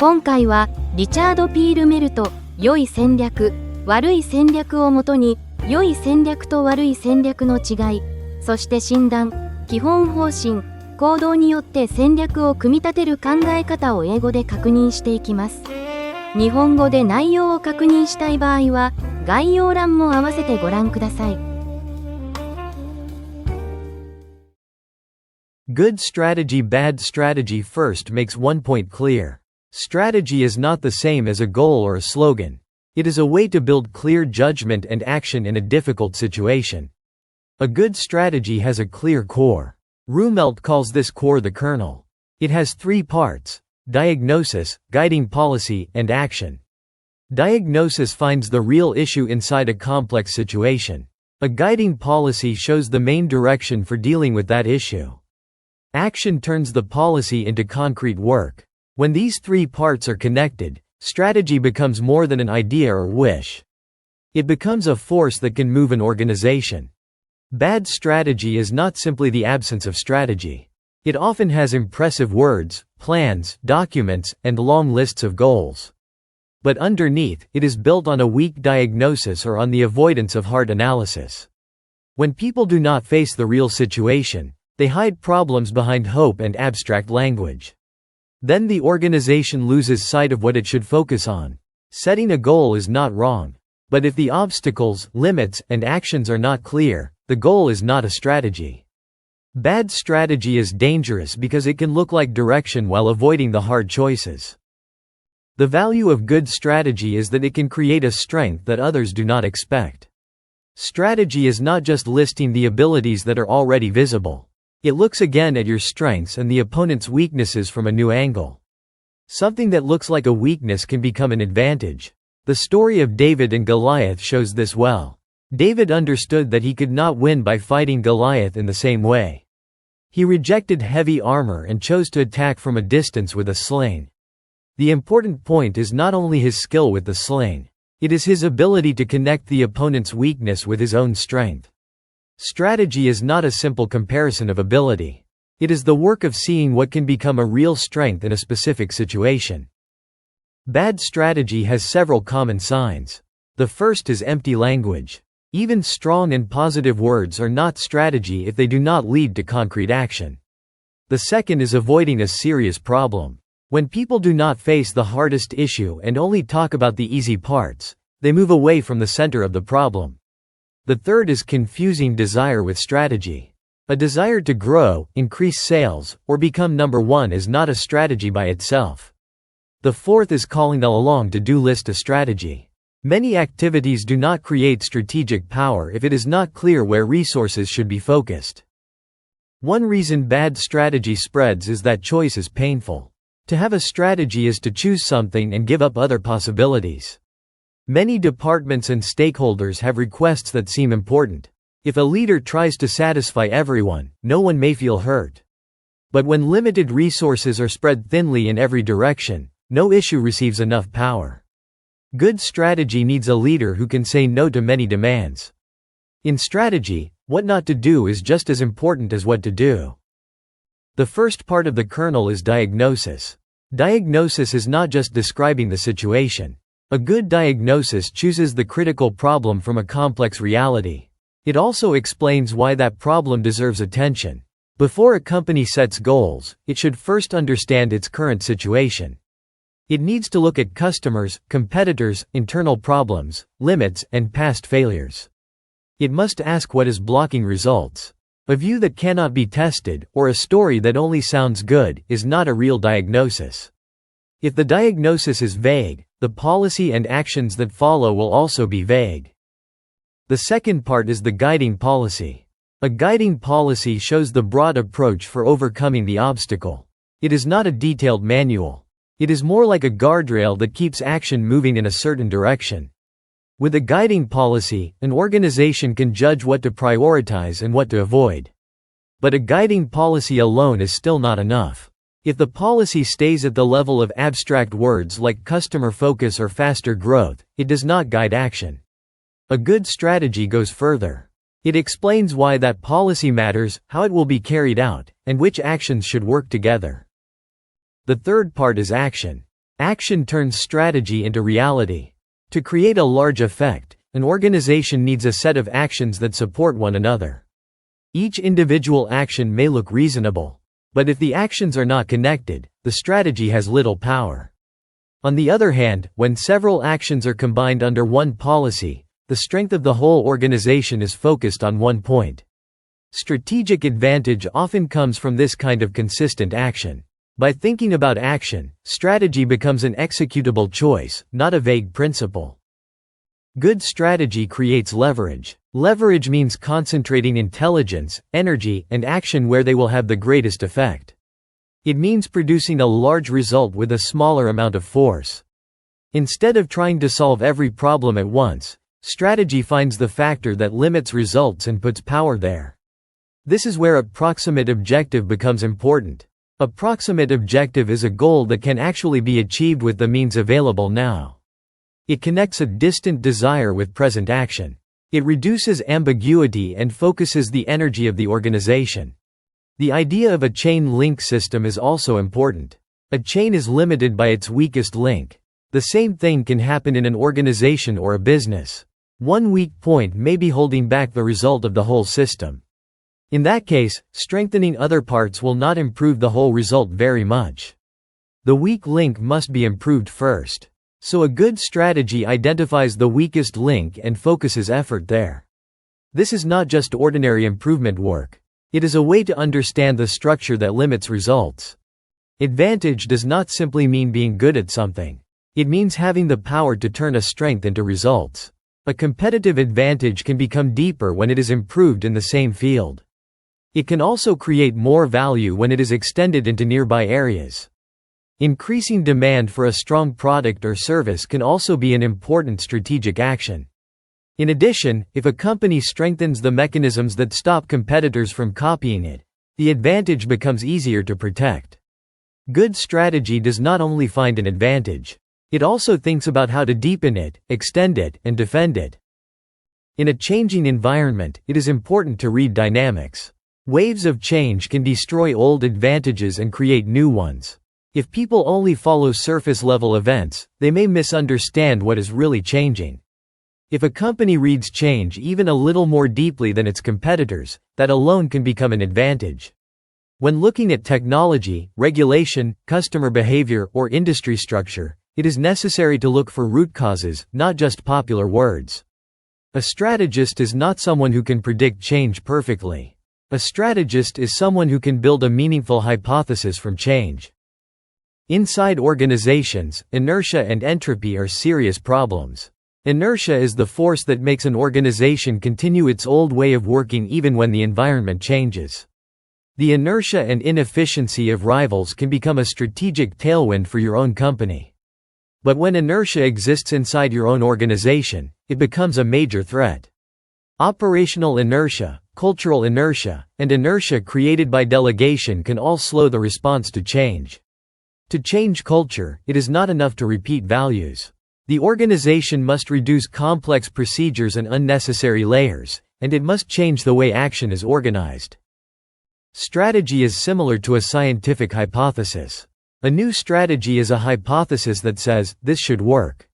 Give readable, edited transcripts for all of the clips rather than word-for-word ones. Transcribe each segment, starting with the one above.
今回はリチャード・ P. ルメルト、良い戦略、悪い戦略をもとに、良い戦略と悪い戦略の違い、そして診断、基本方針、行動によって戦略を組み立てる考え方を英語で確認していきます。日本語で内容を確認したい場合は、概要欄も合わせてご覧ください。Good strategy, bad strategy. First makes one point clear. Strategy is not the same as a goal or a slogan. It is a way to build clear judgment and action in a difficult situation. A good strategy has a clear core. Rumelt calls this core the kernel. It has three parts: diagnosis, guiding policy, and action. Diagnosis finds the real issue inside a complex situation. A guiding policy shows the main direction for dealing with that issue. Action turns the policy into concrete work. When these three parts are connected, strategy becomes more than an idea or wish. It becomes a force that can move an organization. Bad strategy is not simply the absence of strategy. It often has impressive words, plans, documents, and long lists of goals. But underneath, it is built on a weak diagnosis or on the avoidance of hard analysis. When people do not face the real situation, they hide problems behind hope and abstract language. Then the organization loses sight of what it should focus on. Setting a goal is not wrong. But if the obstacles, limits, and actions are not clear, the goal is not a strategy. Bad strategy is dangerous because it can look like direction while avoiding the hard choices. The value of good strategy is that it can create a strength that others do not expect. Strategy is not just listing the abilities that are already visible. It looks again at your strengths and the opponent's weaknesses from a new angle. Something that looks like a weakness can become an advantage. The story of David and Goliath shows this well. David understood that he could not win by fighting Goliath in the same way. He rejected heavy armor and chose to attack from a distance with a sling. The important point is not only his skill with the sling. It is his ability to connect the opponent's weakness with his own strength. Strategy is not a simple comparison of ability. It is the work of seeing what can become a real strength in a specific situation. Bad strategy has several common signs. The first is empty language. Even strong and positive words are not strategy if they do not lead to concrete action. The second is avoiding a serious problem. When people do not face the hardest issue and only talk about the easy parts, they move away from the center of the problem. The third is confusing desire with strategy. A desire to grow, increase sales, or become number one is not a strategy by itself. The fourth is calling the long-to-do list a strategy. Many activities do not create strategic power if it is not clear where resources should be focused. One reason bad strategy spreads is that choice is painful. To have a strategy is to choose something and give up other possibilities. Many departments and stakeholders have requests that seem important. If a leader tries to satisfy everyone, no one may feel hurt. But when limited resources are spread thinly in every direction, no issue receives enough power. Good strategy needs a leader who can say no to many demands. In strategy, what not to do is just as important as what to do. The first part of the kernel is diagnosis. Diagnosis is not just describing the situation. A good diagnosis chooses the critical problem from a complex reality. It also explains why that problem deserves attention. Before a company sets goals, it should first understand its current situation. It needs to look at customers, competitors, internal problems, limits, and past failures. It must ask what is blocking results. A view that cannot be tested, or a story that only sounds good, is not a real diagnosis. If the diagnosis is vague, the policy and actions that follow will also be vague. The second part is the guiding policy. A guiding policy shows the broad approach for overcoming the obstacle. It is not a detailed manual. It is more like a guardrail that keeps action moving in a certain direction. With a guiding policy, an organization can judge what to prioritize and what to avoid. But a guiding policy alone is still not enough. If the policy stays at the level of abstract words like customer focus or faster growth, it does not guide action. A good strategy goes further. It explains why that policy matters, how it will be carried out, and which actions should work together. The third part is action. Action turns strategy into reality. To create a large effect, an organization needs a set of actions that support one another. Each individual action may look reasonable, but if the actions are not connected, the strategy has little power. On the other hand, when several actions are combined under one policy, the strength of the whole organization is focused on one point. Strategic advantage often comes from this kind of consistent action. By thinking about action, strategy becomes an executable choice, not a vague principle. Good strategy creates leverage. Leverage means concentrating intelligence, energy, and action where they will have the greatest effect. It means producing a large result with a smaller amount of force. Instead of trying to solve every problem at once, strategy finds the factor that limits results and puts power there. This is where approximate objective becomes important. Approximate objective is a goal that can actually be achieved with the means available now. It connects a distant desire with present action. It reduces ambiguity and focuses the energy of the organization. The idea of a chain link system is also important. A chain is limited by its weakest link. The same thing can happen in an organization or a business. One weak point may be holding back the result of the whole system. In that case, strengthening other parts will not improve the whole result very much. The weak link must be improved first. So a good strategy identifies the weakest link and focuses effort there. This is not just ordinary improvement work. It is a way to understand the structure that limits results. Advantage does not simply mean being good at something. It means having the power to turn a strength into results. A competitive advantage can become deeper when it is improved in the same field. It can also create more value when it is extended into nearby areas. Increasing demand for a strong product or service can also be an important strategic action. In addition, if a company strengthens the mechanisms that stop competitors from copying it, the advantage becomes easier to protect. Good strategy does not only find an advantage. It also thinks about how to deepen it, extend it, and defend it. In a changing environment, it is important to read dynamics. Waves of change can destroy old advantages and create new ones. If people only follow surface-level events, they may misunderstand what is really changing. If a company reads change even a little more deeply than its competitors, that alone can become an advantage. When looking at technology, regulation, customer behavior, or industry structure, it is necessary to look for root causes, not just popular words. A strategist is not someone who can predict change perfectly. A strategist is someone who can build a meaningful hypothesis from change. Inside organizations, inertia and entropy are serious problems. Inertia is the force that makes an organization continue its old way of working even when the environment changes. The inertia and inefficiency of rivals can become a strategic tailwind for your own company. But when inertia exists inside your own organization, it becomes a major threat. Operational inertia, cultural inertia, and inertia created by delegation can all slow the response to change. To change culture, it is not enough to repeat values. The organization must reduce complex procedures and unnecessary layers, and it must change the way action is organized. Strategy is similar to a scientific hypothesis. A new strategy is a hypothesis that says, this should work.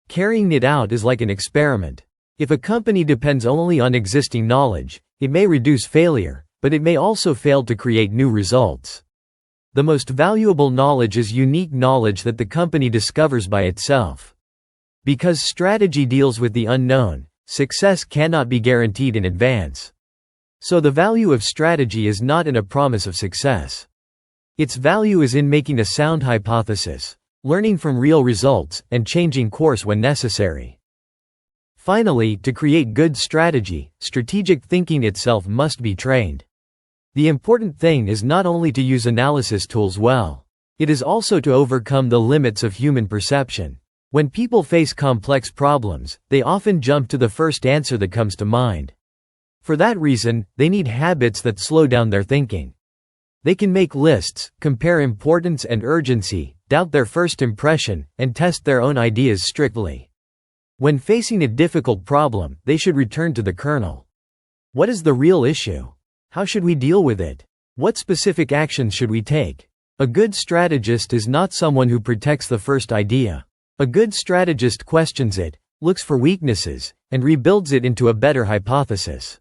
Carrying it out is like an experiment. If a company depends only on existing knowledge, it may reduce failure, but it may also fail to create new results. The most valuable knowledge is unique knowledge that the company discovers by itself. Because strategy deals with the unknown, success cannot be guaranteed in advance. So the value of strategy is not in a promise of success. Its value is in making a sound hypothesis, learning from real results, and changing course when necessary. Finally, to create good strategy, strategic thinking itself must be trained. The important thing is not only to use analysis tools well. It is also to overcome the limits of human perception. When people face complex problems, they often jump to the first answer that comes to mind. For that reason, they need habits that slow down their thinking. They can make lists, compare importance and urgency, doubt their first impression, and test their own ideas strictly. When facing a difficult problem, they should return to the kernel. What is the real issue? How should we deal with it? What specific actions should we take? A good strategist is not someone who protects the first idea. A good strategist questions it, looks for weaknesses, and rebuilds it into a better hypothesis.